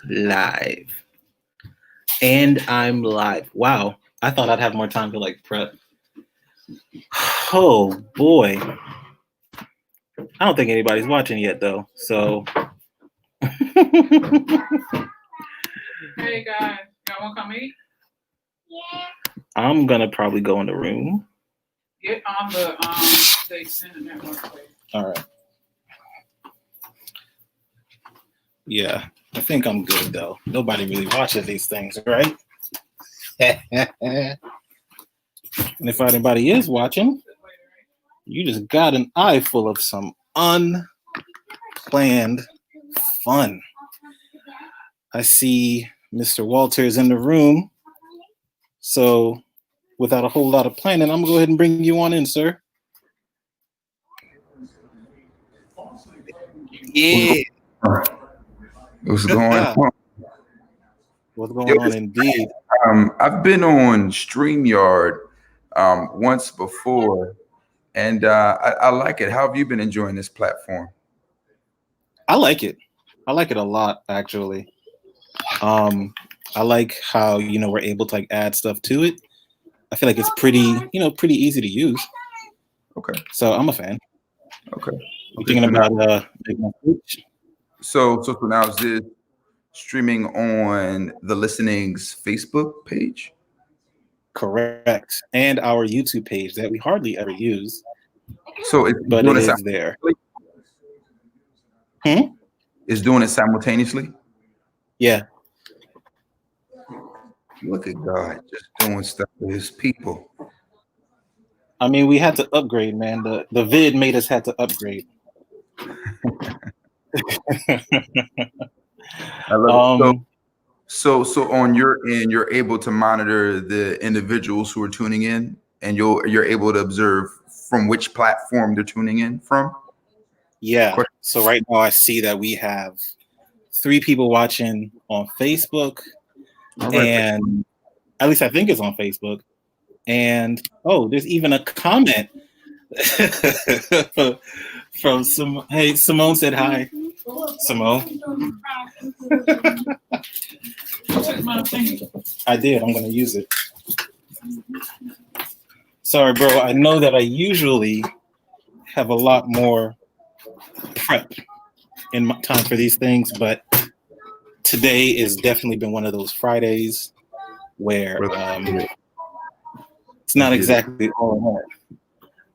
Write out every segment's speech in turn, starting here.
Live. And I'm live. Wow. I thought I'd have more time to like prep. Oh boy. I don't think anybody's watching yet though. So Hey guys, y'all wanna come eat? I'm gonna probably go in the room. Get on the extended network, please. All right. Yeah, I think I'm good though. Nobody really watches these things, right? And if anybody is watching, you just got an eye full of some unplanned fun. I see Mr. Walters in the room. So without a whole lot of planning, I'm gonna go ahead and bring you on in, sir. Yeah. What's going on? What's going on indeed? I've been on StreamYard once before, and I like it. How have you been enjoying this platform? I like it. I like it a lot, actually. I like how we're able to like add stuff to it. I feel like it's pretty easy to use. Okay. So I'm a fan. Okay. You thinking about making a switch? So for now, is this streaming on the Listening's Facebook page? Correct. And our YouTube page that we hardly ever use. So it's but doing it it is there. It's doing it simultaneously? Yeah. Look at God, just doing stuff for his people. I mean, we had to upgrade, man. The vid made us had to upgrade. I love it. So on your end, you're able to monitor the individuals who are tuning in, and you're able to observe from which platform they're tuning in from? Yeah. So right now I see that we have 3 people watching on Facebook, and at least I think it's on Facebook. And there's even a comment from some. Hey, Simone said hi. Simone. I did. I'm gonna use it. Sorry, bro. I know that I usually have a lot more prep in my time for these things, but today has definitely been one of those Fridays where it's not exactly all I want.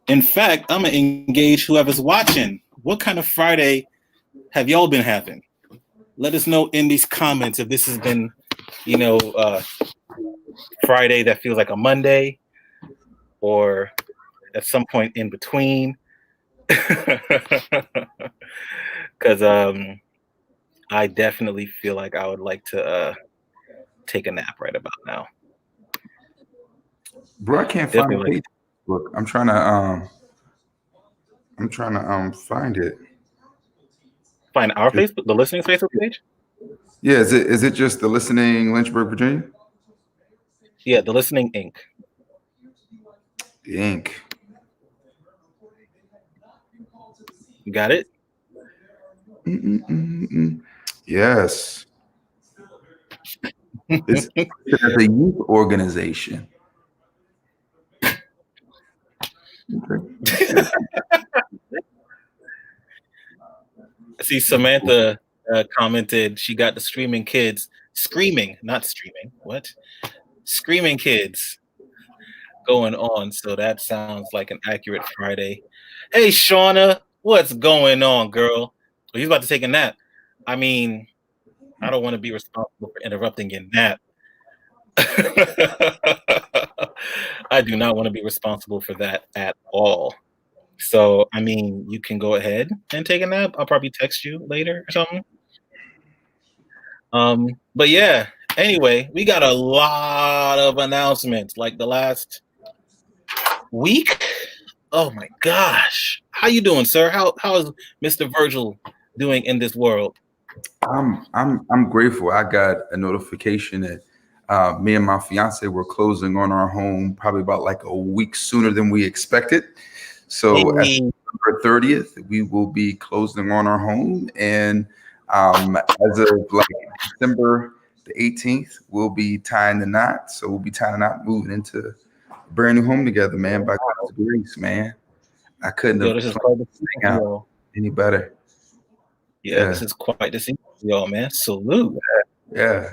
In fact, I'm gonna engage whoever's watching. What kind of Friday have y'all been having? Let us know in these comments if this has been, Friday that feels like a Monday, or at some point in between. Because I definitely feel like I would like to take a nap right about now. Bro, I can't find the Facebook. I'm trying to find it. Find our Facebook, the Listening's Facebook page? Yeah, is it just the Listening Lynchburg, Virginia? Yeah, the Listening Inc. Inc. You got it? Yes. It's a youth organization. See, Samantha commented she got the screaming kids screaming, not streaming. What? Screaming kids going on. So that sounds like an accurate Friday. Hey, Shauna, what's going on, girl? Well, he's about to take a nap. I mean, I don't want to be responsible for interrupting your nap. I do not want to be responsible for that at all. So, I mean, you can go ahead and take a nap. I'll probably text you later or something. But yeah, anyway, we got a lot of announcements like the last week. Oh my gosh. How you doing, sir? How is Mr. Virgil doing in this world? I'm grateful. I got a notification that me and my fiance were closing on our home probably about like a week sooner than we expected. So at September 30th, we will be closing on our home, and As of like December the 18th, we'll be tying the knot. So we'll be tying the knot, moving into a brand new home together, man. By God's grace, man. I couldn't Yo, have this is planned quite the this thing scene, out y'all. any better. Yeah, this is quite the scene, y'all, man. Salute. Yeah.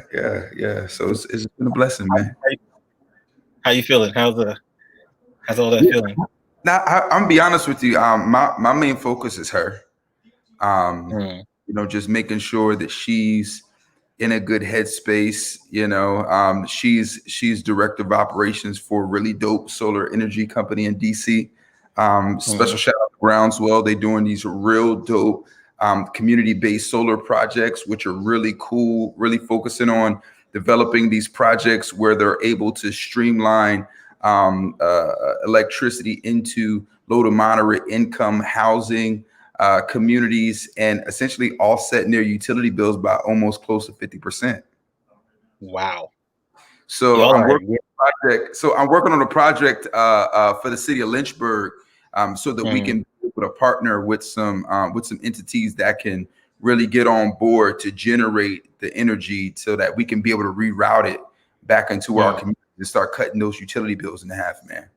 So it's been a blessing, man. How you feeling? How's all that feeling? Now I'm gonna be honest with you. My main focus is her. Mm. You know, just making sure that she's in a good headspace. You know, she's director of operations for a really dope solar energy company in DC. Special shout out to Groundswell. They're doing these real dope community-based solar projects, which are really cool, really focusing on developing these projects where they're able to streamline electricity into low to moderate income housing communities and essentially offsetting their utility bills by almost close to 50%. Wow. So I'm working on a project for the city of Lynchburg so that we can be able to partner with some entities that can really get on board to generate the energy so that we can be able to reroute it back into our community and start cutting those utility bills in half, man.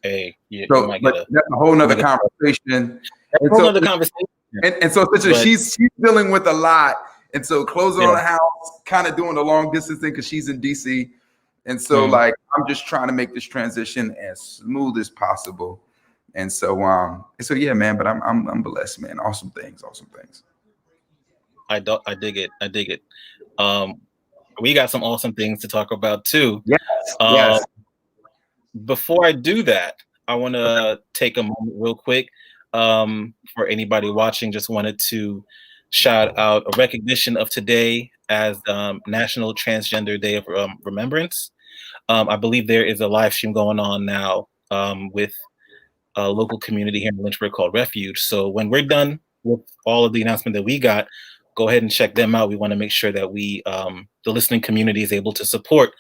Hey, you might but that's a whole nother conversation. And so essentially she's dealing with a lot. And so closing on a house, kind of doing the long distance thing because she's in DC. And so like I'm just trying to make this transition as smooth as possible. And so yeah, man, but I'm blessed, man. Awesome things. I dig it. We got some awesome things to talk about too. Yes. Before I do that, I want to take a moment real quick. For anybody watching, just wanted to shout out a recognition of today as National Transgender Day of Remembrance. I believe there is a live stream going on now with a local community here in Lynchburg called Refuge. So when we're done with all of the announcement that we got, go ahead and check them out. We want to make sure that we, the listening community, is able to support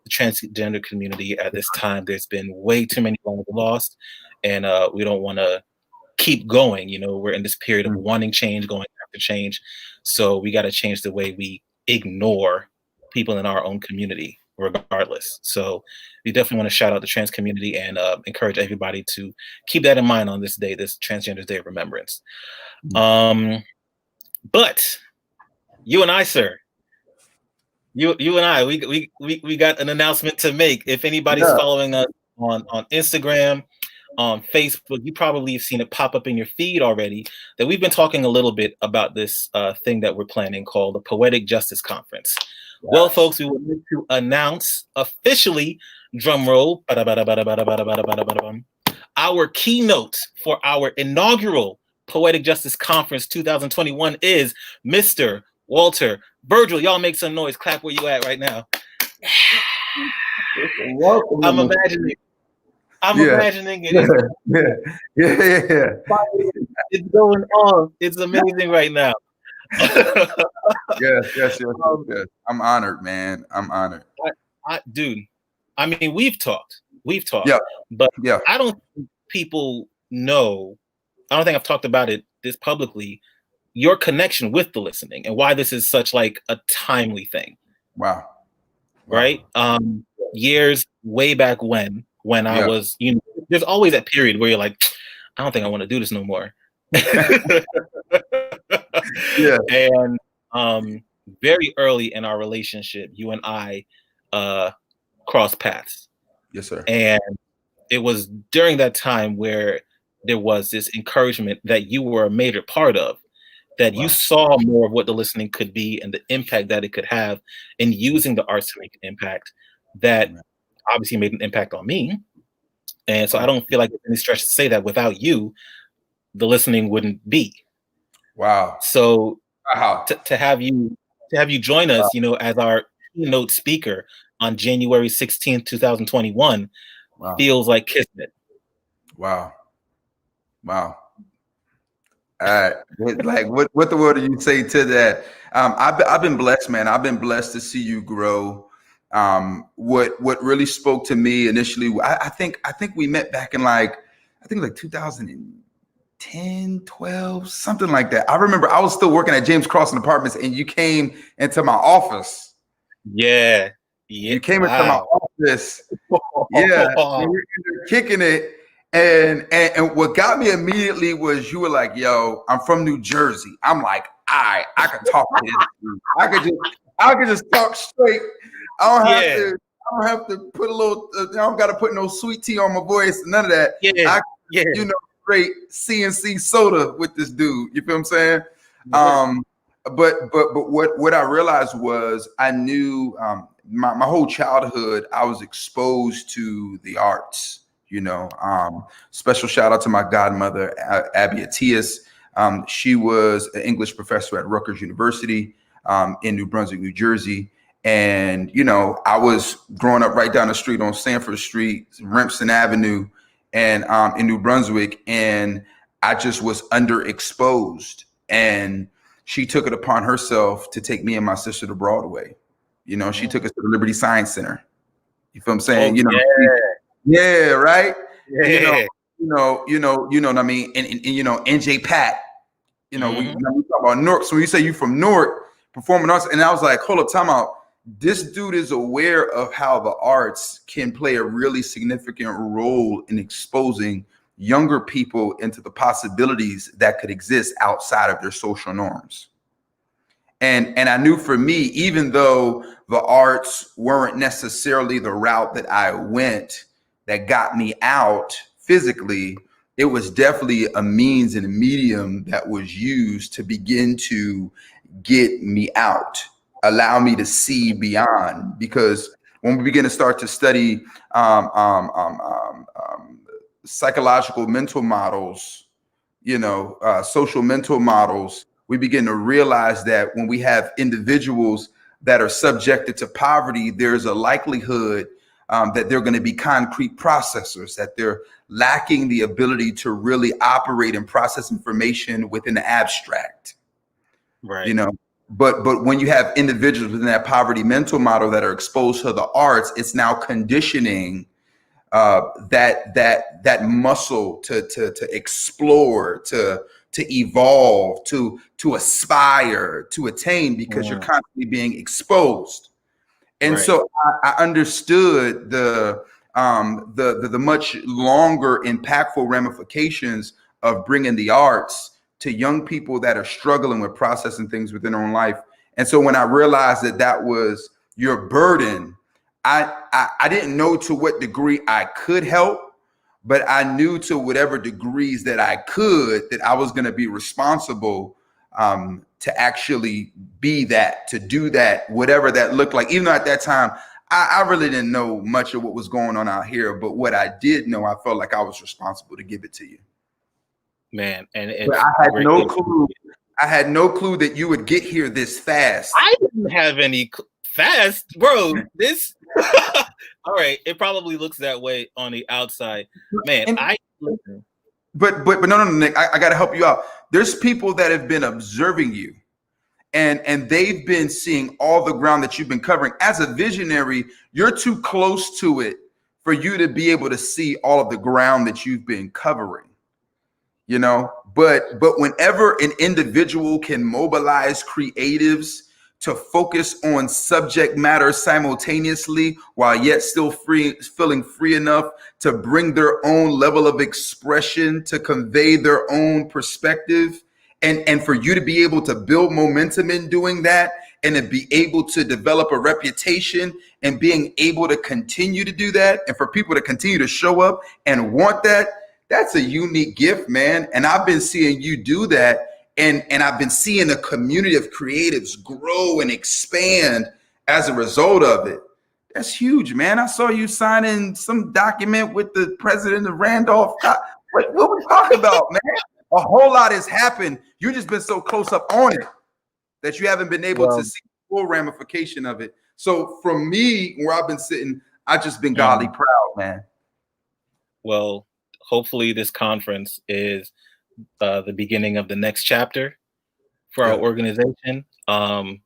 the transgender community at this time. There's been way too many lives lost, and we don't want to keep going. You know, we're in this period of wanting change, going after change. So we got to change the way we ignore people in our own community, regardless. So we definitely want to shout out the trans community and encourage everybody to keep that in mind on this day, this Transgender Day of Remembrance. But you and I, sir, you and I, we got an announcement to make. If anybody's following us on Instagram, on Facebook, you probably have seen it pop up in your feed already, that we've been talking a little bit about this thing that we're planning called the Poetic Justice Conference. Yes. Well, folks, we would like to announce officially, drum roll, our keynote for our inaugural Poetic Justice Conference 2021 is Mr. Walter Virgil. Y'all make some noise. Clap where you at right now. Welcome. I'm imagining it. Yeah. It's going on. It's amazing right now. Yes. I'm honored, man. I'm honored. Dude, I mean, we've talked. Yeah. But I don't think people know. I don't think I've talked about it this publicly. Your connection with the listening and why this is such like a timely thing. Wow. Right? Years way back when I was, you know, there's always that period where you're like, I don't think I want to do this no more. Yeah. And very early in our relationship, you and I crossed paths. Yes, sir. And it was during that time where there was this encouragement that you were a major part of, that you saw more of what the listening could be and the impact that it could have in using the arts to make an impact that obviously made an impact on me. And so I don't feel like it's any stretch to say that without you, the listening wouldn't be. Wow. So to have you join us, you know, as our keynote speaker on January 16th, 2021 feels like kismet. Wow. Like what the word do you say to that? I've been blessed, man. I've been blessed to see you grow. What really spoke to me initially, I think we met back in like 2000 10, 12, something like that. I remember I was still working at James Crossan Apartments, and you came into my office. Yeah. You came into my office. Yeah. And you're kicking it. And what got me immediately was you were like, yo, I'm from New Jersey. I'm like, I could talk to this dude. I could just talk straight. I don't have to put a little, I don't got to put no sweet tea on my voice, none of that. You know, straight CNC soda with this dude. You feel what I'm saying? Yeah. But what I realized was I knew my whole childhood, I was exposed to the arts, you know. Special shout out to my godmother, Abby Atias. She was an English professor at Rutgers University in New Brunswick, New Jersey. And, you know, I was growing up right down the street on Sanford Street, Remsen Avenue, and in New Brunswick. And I just was underexposed. And she took it upon herself to take me and my sister to Broadway. You know, she took us to the Liberty Science Center. You feel what I'm saying? You know, right? Yeah. You know what I mean? And you know, NJ Pat, you know, we talk about Newark. So when you say you from Newark, performing arts, and I was like, hold up, time out. This dude is aware of how the arts can play a really significant role in exposing younger people into the possibilities that could exist outside of their social norms. And I knew for me, even though the arts weren't necessarily the route that I went that got me out physically, it was definitely a means and a medium that was used to begin to get me out, allow me to see beyond. Because when we begin to start to study psychological mental models, you know, social mental models, we begin to realize that when we have individuals that are subjected to poverty, there's a likelihood that they're going to be concrete processors, that they're lacking the ability to really operate and process information within the abstract. Right. You know, but when you have individuals within that poverty mental model that are exposed to the arts, it's now conditioning that muscle to explore, to evolve, to aspire, to attain, because you're constantly being exposed. And so I understood the much longer impactful ramifications of bringing the arts to young people that are struggling with processing things within their own life. And so when I realized that that was your burden, I didn't know to what degree I could help, but I knew to whatever degrees that I could, that I was going to be responsible to actually be that, to do that, whatever that looked like. Even though at that time, I really didn't know much of what was going on out here, but what I did know, I felt like I was responsible to give it to you. Man, and I had no clue. I had no clue that you would get here this fast. I didn't have any fast, bro. This, all right. It probably looks that way on the outside, man. But no, Nick. I got to help you out. There's people that have been observing you, and they've been seeing all the ground that you've been covering. As a visionary, you're too close to it for you to be able to see all of the ground that you've been covering. You know, but whenever an individual can mobilize creatives to focus on subject matter simultaneously while yet still feeling free enough to bring their own level of expression, to convey their own perspective, and for you to be able to build momentum in doing that, and to be able to develop a reputation and being able to continue to do that, and for people to continue to show up and want that, that's a unique gift, man. And I've been seeing you do that. And I've been seeing a community of creatives grow and expand as a result of it. That's huge, man. I saw you signing some document with the president of Randolph. What we talking about, man? A whole lot has happened. You've just been so close up on it that you haven't been able to see the full ramification of it. So from me, where I've been sitting, I've just been godly proud, man. Well, hopefully this conference is the beginning of the next chapter for our organization. I'm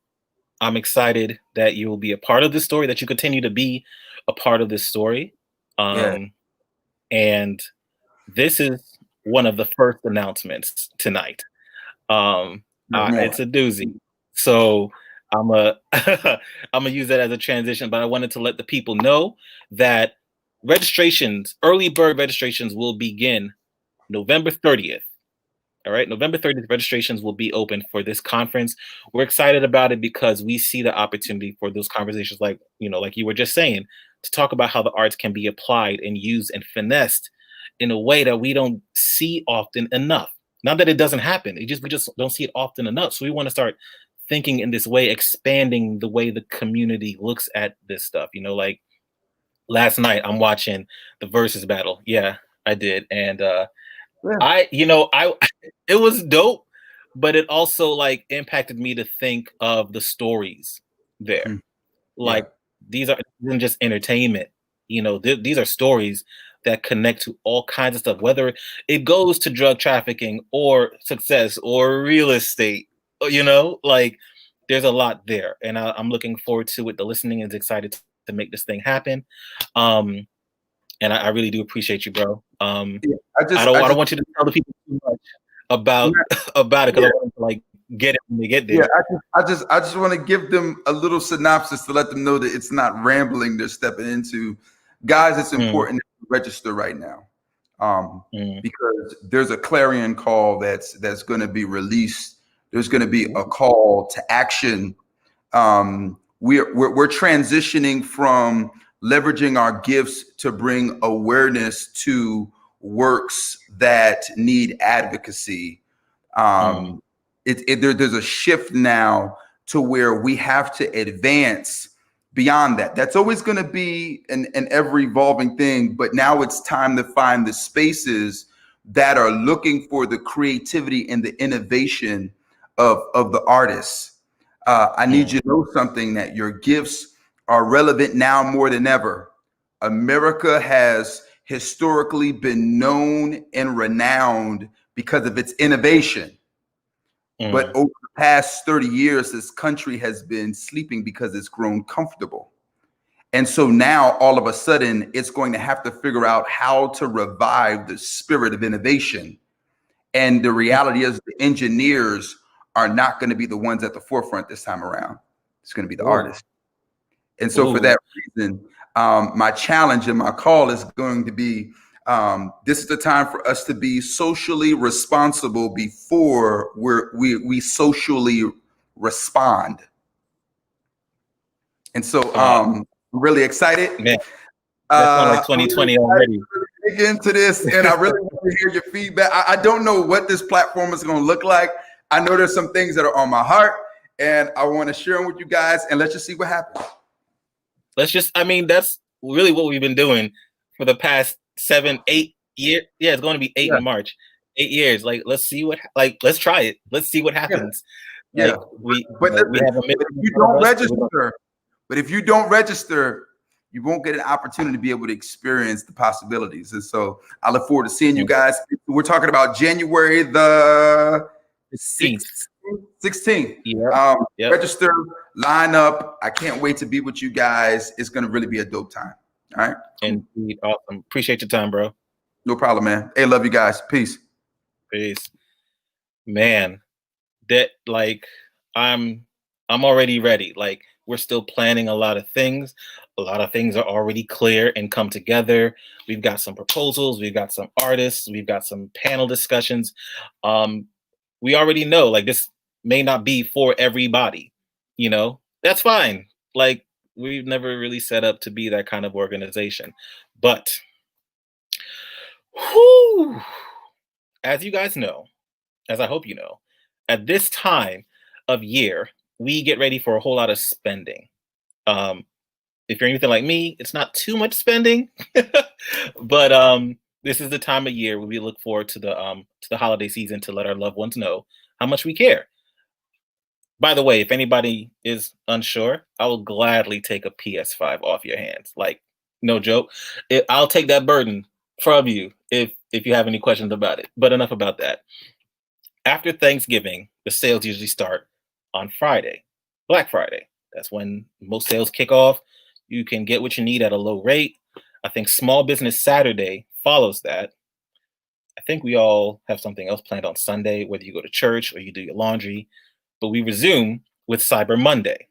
excited that you will be a part of this story, that you continue to be a part of this story. And this is one of the first announcements tonight. It's a doozy. So I'm a I'm gonna use that as a transition, but I wanted to let the people know that early bird registrations will begin November 30th. All right, November 30th, registrations will be open for this conference. We're excited about it because we see the opportunity for those conversations, like like you were just saying, to talk about how the arts can be applied and used and finessed in a way that we don't see often enough. Not that it doesn't happen, we just don't see it often enough. So we want to start thinking in this way, expanding the way the community looks at this stuff. Like last night, I'm watching the versus battle. Yeah, I did, and Yeah. I it was dope, but it also like impacted me to think of the stories there. Mm. Like Yeah. these isn't just entertainment. These are stories that connect to all kinds of stuff, whether it goes to drug trafficking or success or real estate. Like there's a lot there, and I'm looking forward to it. The listening is excited to make this thing happen. And I really do appreciate you, bro. Yeah, I don't want you to tell the people too much about about it, because I want them to like get it when they get there. Yeah, I just want to give them a little synopsis to let them know that it's not rambling they're stepping into. Guys, it's important to register right now. Because there's a clarion call that's going to be released. There's going to be a call to action. We're transitioning from leveraging our gifts to bring awareness to works that need advocacy. There's a shift now to where we have to advance beyond that. That's always going to be an ever evolving thing, but now it's time to find the spaces that are looking for the creativity and the innovation of the artists. I need you to know something, that your gifts are relevant now more than ever. America has historically been known and renowned because of its innovation. But over the past 30 years, this country has been sleeping because it's grown comfortable. And so now all of a sudden, it's going to have to figure out how to revive the spirit of innovation. And the reality is the engineers are not going to be the ones at the forefront this time around. It's going to be the artists. And so for that reason, my challenge and my call is going to be, this is the time for us to be socially responsible before we socially respond. And so I'm really excited. Man, that's like 2020 already. Dig into this, and I really want to hear your feedback. I don't know what this platform is going to look like. I know there's some things that are on my heart, and I want to share them with you guys, and let's just see what happens. That's really what we've been doing for the past 7-8 years. Yeah, it's going to be 8 in March. 8 years. Like, let's see let's try it. Let's see what happens. Yeah. We have a minute. If you don't register, you won't get an opportunity to be able to experience the possibilities. And so I look forward to seeing you guys. We're talking about January the 16th. Register, line up. I can't wait to be with you guys. It's going to really be a dope time. All right. Indeed. Awesome. Appreciate your time, bro. No problem, man. Hey, love you guys. Peace. Man, that I'm already ready. Like, we're still planning a lot of things. A lot of things are already clear and come together. We've got some proposals. We've got some artists. We've got some panel discussions. We already know, like, this may not be for everybody. That's fine. Like, we've never really set up to be that kind of organization. But, as you guys know, as I hope you know, at this time of year, we get ready for a whole lot of spending. If you're anything like me, it's not too much spending, but this is the time of year where we look forward to the holiday season to let our loved ones know how much we care. By the way, if anybody is unsure, I will gladly take a PS5 off your hands. Like, no joke. I'll take that burden from you if you have any questions about it. But enough about that. After Thanksgiving, the sales usually start on Friday, Black Friday. That's when most sales kick off. You can get what you need at a low rate. I think Small Business Saturday follows that. I think we all have something else planned on Sunday, whether you go to church or you do your laundry. But we resume with Cyber Monday.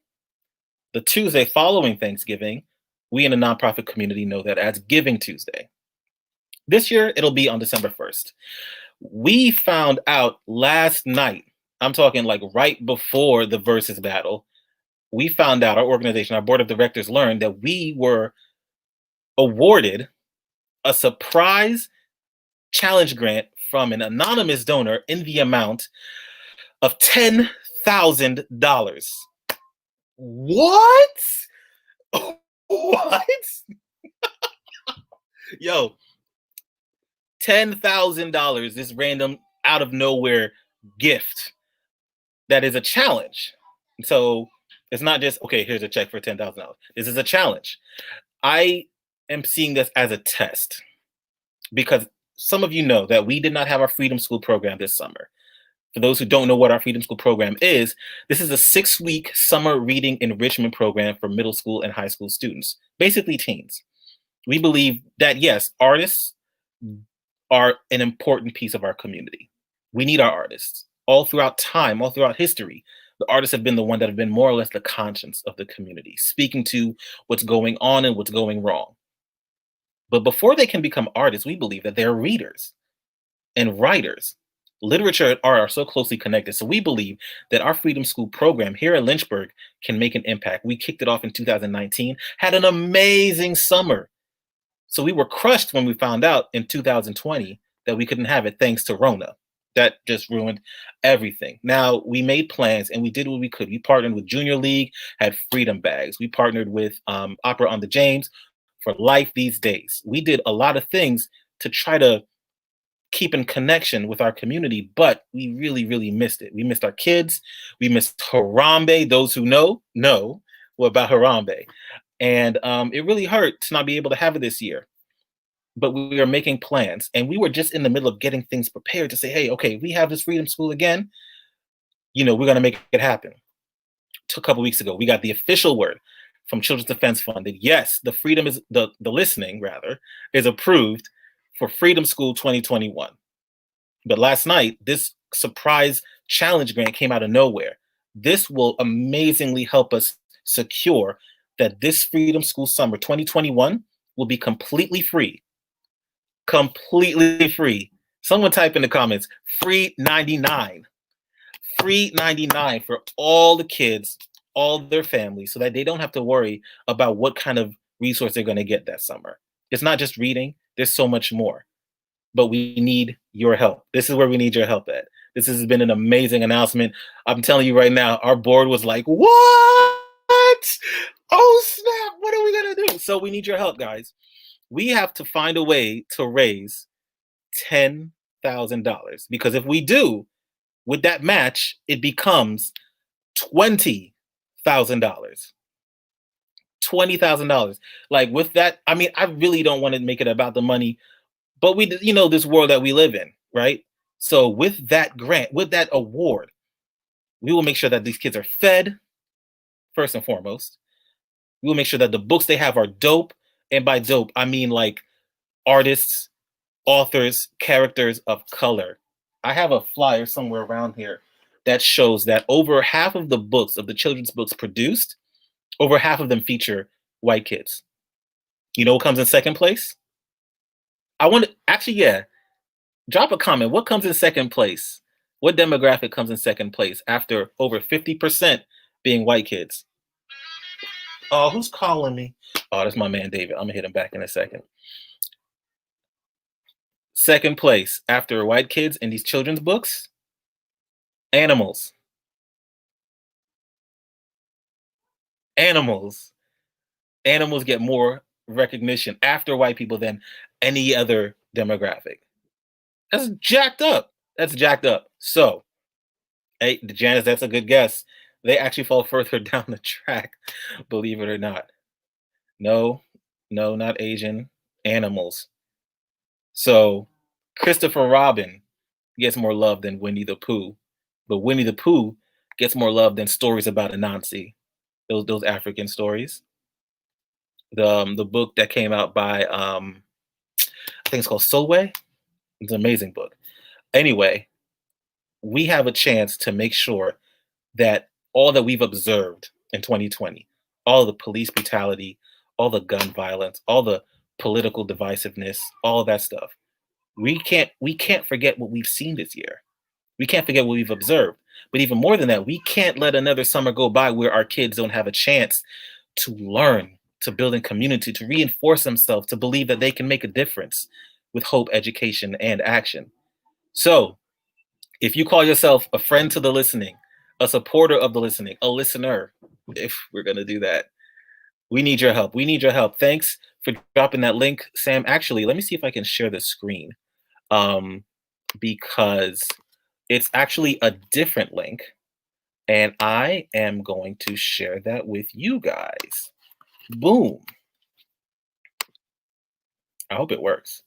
The Tuesday following Thanksgiving, we in the nonprofit community know that as Giving Tuesday. This year, it'll be on December 1st. We found out last night, I'm talking like right before the versus battle, we found out, our organization, our board of directors learned that we were awarded a surprise challenge grant from an anonymous donor in the amount of $10,000. What? What? Yo, $10,000, this random out of nowhere gift that is a challenge. So it's not just, okay, here's a check for $10,000. This is a challenge. I am seeing this as a test because some of you know that we did not have our Freedom School program this summer. For those who don't know what our Freedom School program is, this is a 6-week summer reading enrichment program for middle school and high school students, basically teens. We believe that, yes, artists are an important piece of our community. We need our artists. All throughout time, all throughout history, the artists have been the one that have been more or less the conscience of the community, speaking to what's going on and what's going wrong. But before they can become artists, we believe that they're readers and writers. Literature and art are so closely connected. So we believe that our Freedom School program here at Lynchburg can make an impact. We kicked it off in 2019, had an amazing summer. So we were crushed when we found out in 2020 that we couldn't have it thanks to Rona. That just ruined everything. Now, we made plans and we did what we could. We partnered with Junior League, had freedom bags. We partnered with Opera on the James for Life These Days. We did a lot of things to try to keep in connection with our community, but we really, really missed it. We missed our kids. We missed Harambe. Those who know about Harambe. And it really hurt to not be able to have it this year. But we are making plans. And we were just in the middle of getting things prepared to say, hey, okay, we have this Freedom School again. We're going to make it happen. A couple weeks ago, we got the official word from Children's Defense Fund that yes, the freedom is the listening rather is approved for Freedom School 2021. But last night, this surprise challenge grant came out of nowhere. This will amazingly help us secure that this Freedom School Summer 2021 will be completely free. Completely free. Someone type in the comments, free 99. Free 99 for all the kids, all their families, so that they don't have to worry about what kind of resource they're going to get that summer. It's not just reading, there's so much more. But we need your help. This is where we need your help at. This has been an amazing announcement. I'm telling you right now, our board was like, what? Oh, snap. What are we going to do? So we need your help, guys. We have to find a way to raise $10,000 because if we do, with that match, it becomes $20,000. $20,000. Like with that, I mean, I really don't want to make it about the money, but we, this world that we live in, right? So with that grant, with that award, we will make sure that these kids are fed, first and foremost. We will make sure that the books they have are dope. And by dope, I mean like artists, authors, characters of color. I have a flyer somewhere around here that shows that over half of the books, of the children's books produced, over half of them feature white kids. You know what comes in second place? Drop a comment. What comes in second place? What demographic comes in second place after over 50% being white kids? Oh, who's calling me? Oh, that's my man, David. I'm gonna hit him back in a second. Second place after white kids in these children's books, animals. Animals get more recognition after white people than any other demographic. That's jacked up. So, hey, Janice, that's a good guess. They actually fall further down the track, believe it or not. No, not Asian. Animals. So, Christopher Robin gets more love than Winnie the Pooh, but Winnie the Pooh gets more love than stories about Anansi. Those African stories. The book that came out by I think it's called Solway. It's an amazing book. Anyway, we have a chance to make sure that all that we've observed in 2020, all the police brutality, all the gun violence, all the political divisiveness, all of that stuff, we can't forget what we've seen this year. We can't forget what we've observed. But even more than that, we can't let another summer go by where our kids don't have a chance to learn, to build in community, to reinforce themselves, to believe that they can make a difference with hope, education, and action. So, if you call yourself a friend to the listening, a supporter of the listening, a listener, if we're going to do that, we need your help. We need your help. Thanks for dropping that link, Sam. Actually, let me see if I can share the screen, because it's actually a different link, and I am going to share that with you guys. Boom. I hope it works.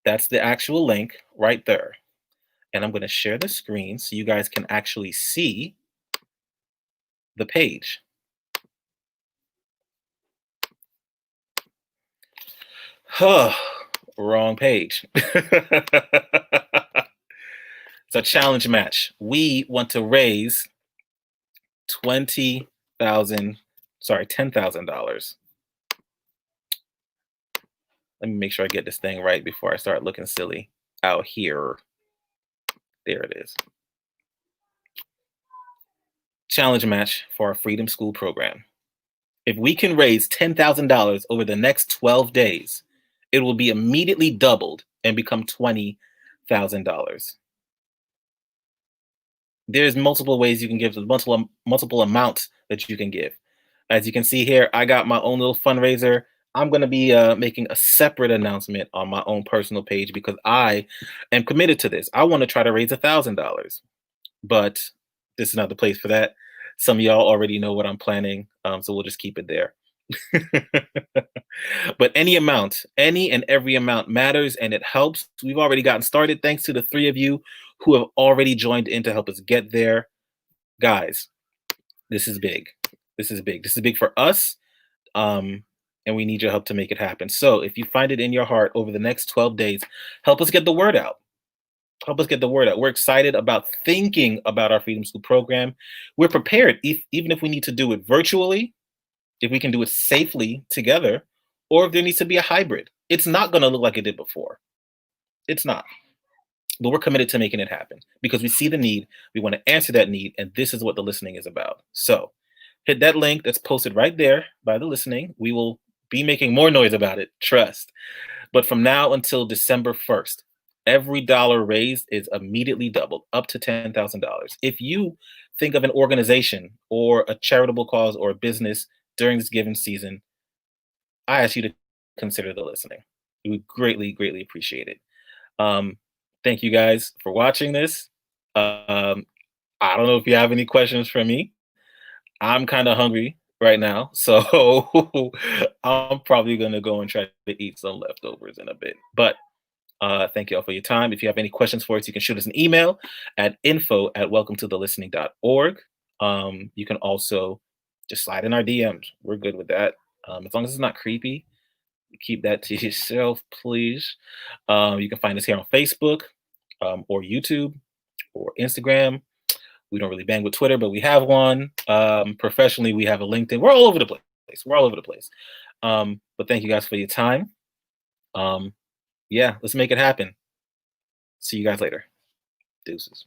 That's the actual link right there. And I'm going to share the screen so you guys can actually see the page. Wrong page. It's a challenge match. We want to raise $10,000. Let me make sure I get this thing right before I start looking silly out here. There it is. Challenge match for our Freedom School program. If we can raise $10,000 over the next 12 days, it will be immediately doubled and become $20,000. There's multiple ways you can give, multiple amounts that you can give. As you can see here, I got my own little fundraiser. I'm going to be making a separate announcement on my own personal page because I am committed to this. I want to try to raise $1,000, but this is not the place for that. Some of y'all already know what I'm planning, so we'll just keep it there. But any amount, any and every amount matters, and it helps. We've already gotten started thanks to the 3 of you who have already joined in to help us get there. Guys, this is big. This is big. This is big for us, and we need your help to make it happen. So if you find it in your heart over the next 12 days, help us get the word out. Help us get the word out. We're excited about thinking about our Freedom School program. We're prepared, even if we need to do it virtually, if we can do it safely together, or if there needs to be a hybrid. It's not going to look like it did before. It's not. But we're committed to making it happen because we see the need. We want to answer that need. And this is what the listening is about. So hit that link that's posted right there by the listening. We will be making more noise about it. Trust. But from now until December 1st, every dollar raised is immediately doubled up to $10,000. If you think of an organization or a charitable cause or a business during this given season, I ask you to consider the listening. We would greatly, greatly appreciate it. Thank you guys for watching this. I don't know if you have any questions for me. I'm kind of hungry right now, so I'm probably going to go and try to eat some leftovers in a bit. But thank you all for your time. If you have any questions for us, you can shoot us an email at info@welcometothe.listening.org. You can also just slide in our DMs. We're good with that. As long as it's not creepy, keep that to yourself, please. You can find us here on Facebook or YouTube or Instagram. We don't really bang with Twitter, but we have one. Professionally, we have a LinkedIn. We're all over the place. We're all over the place. But thank you guys for your time. Yeah, let's make it happen. See you guys later. Deuces.